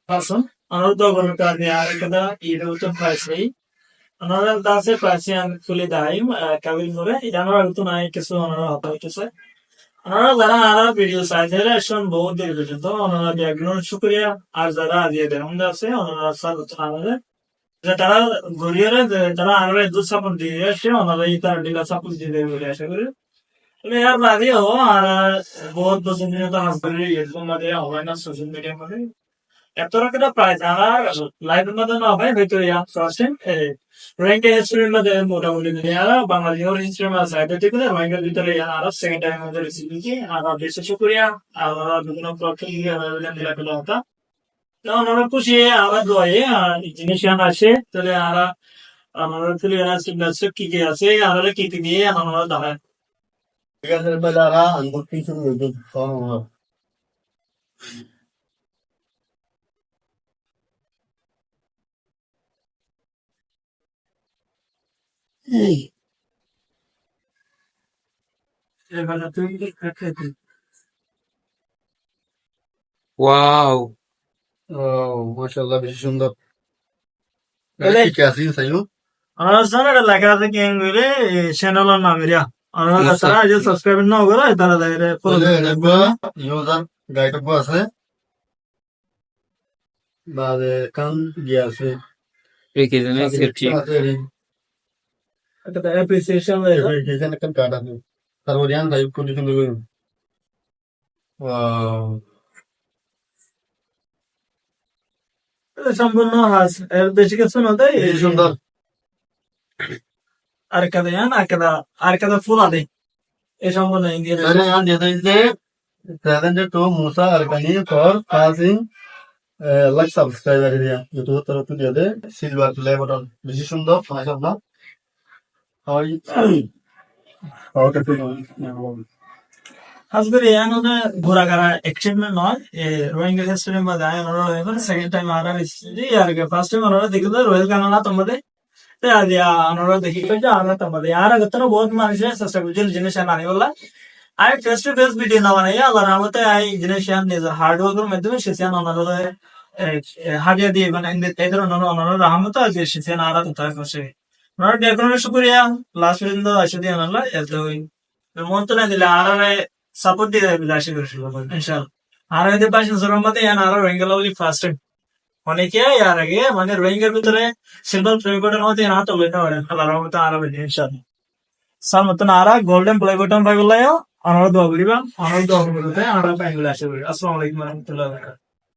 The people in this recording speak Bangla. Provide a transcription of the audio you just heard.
person. Another one can be Arakada, Eroto Price. Another does a price and fully dime, Kavil Mure, Idana to Nike, another to say. Another Zara videos, I tell shown both the division, another diagonal Shukuria, as Zara, the Honda say, another Salat. The Tara Guriera, the Tara do support the issue, another Ita support the यार भाभी हो बहुत पसंद है तो हस्बैंड ये तो मत या होगा ना सोशल मीडिया में এতটা কেটা প্রাইস আমার লাইফের মধ্যে না ভাই ভেতরে আসছেন র্যাঙ্কের হিস্ট্রির মধ্যে মোটামুটি আর বাঙালির হিস্ট্রি আছে এটা ঠিক আছে র্যাঙ্কের ভিতরে আর সেকেন্ড টাইম আমাদের রিসিভ কি আর বেশি শুকরিয়া আর বিভিন্ন প্রোডাক্ট দিলা পেলো হতা তো আমরা খুশি আবার দোয়ে জিনিস আসে তাহলে আর আমরা ফিরে আসছে কি কি আছে আর কি কি দিয়ে আমরা দাঁড়ায় Fíjate el pelará, ando piso de todo. এবার তুমি কি ওয়াও মাশাআল্লাহ বেশি সুন্দর। Ele- কি আছে সাইও? Sana da like আছে কি বলে চ্যানেল এর নাম এরিয়া আমরা তারা যে সাবস্ক্রাইব না করে তারা লাগে ইউজার গাইড আছে। বাদে কাম গিয়ে আছে। রেখে দেন সেফটি একটা অ্যাপ্রিসিয়েশন এখানে কাম কাটা আছে। তারপর ইয়ান লাইভ কন্ডিশন দেব। ওয়াও সম্পূর্ণ হাস এর বেশি কিছু না তাই বেশি সুন্দর। আর কাদা ফুল আদে এই সম্পূর্ণ Indian Saya yang dia itu present to Musa Arkani for passing like subscriber dia. Itu terus tu dia deh silver play button. Bisi sundor, masyaallah. Hai. How to do? হাসবেরি এখানে ঘোরা করা এক্সট্রিমে নয় রোহিঙ্গা হিস্ট্রি মধ্যে আয় ওরা এবার সেকেন্ড টাইম আর হিস্ট্রি আর ফার্স্ট টাইম ওরা দেখলে রোহিল কানাডা তোমাদের అది అనోরা দেখি যে আমরা তোমাদের আর গতর বহুত মানুষের সাবস্ক্রাইব জিনিস আনি বলা I face to face video না বানাই আল্লাহ রহমতে আই জিনিস নিজের হার্ড ওয়ার্কের মাধ্যমে শেষে অনারা হাদিয়া দিয়ে মানে এই ধরনের অনারা রহমতে আজ শেষে আর তার কাছে ওনার ডেকোরেশন শুকরিয়া লাস্ট পর্যন্ত আসে দিয়ে আনলা এত মন তো না দিলে আর সাপোর্ট দিয়ে দেবে আশা করছি ইনশাআল্লাহ আর এদের পাশে রহমতে আর রোহিঙ্গা ফার্স্ট টাইম অনেকে আর আগে মানে রোহিঙ্গার ভিতরে সিলভার প্লে বাটন মধ্যে না তো লইতে পারেন আল্লাহর রহমতে আর হবে ইনশাআল্লাহ সাল মতন আর গোল্ডেন প্লে বাটন পাইবলায় আমরা দোয়া করিবা আমরা দোয়া করতে আমরা পাইগুলো আশা করি আসসালামু আলাইকুম ওয়া রাহমাতুল্লাহি ওয়া বারাকাতুহু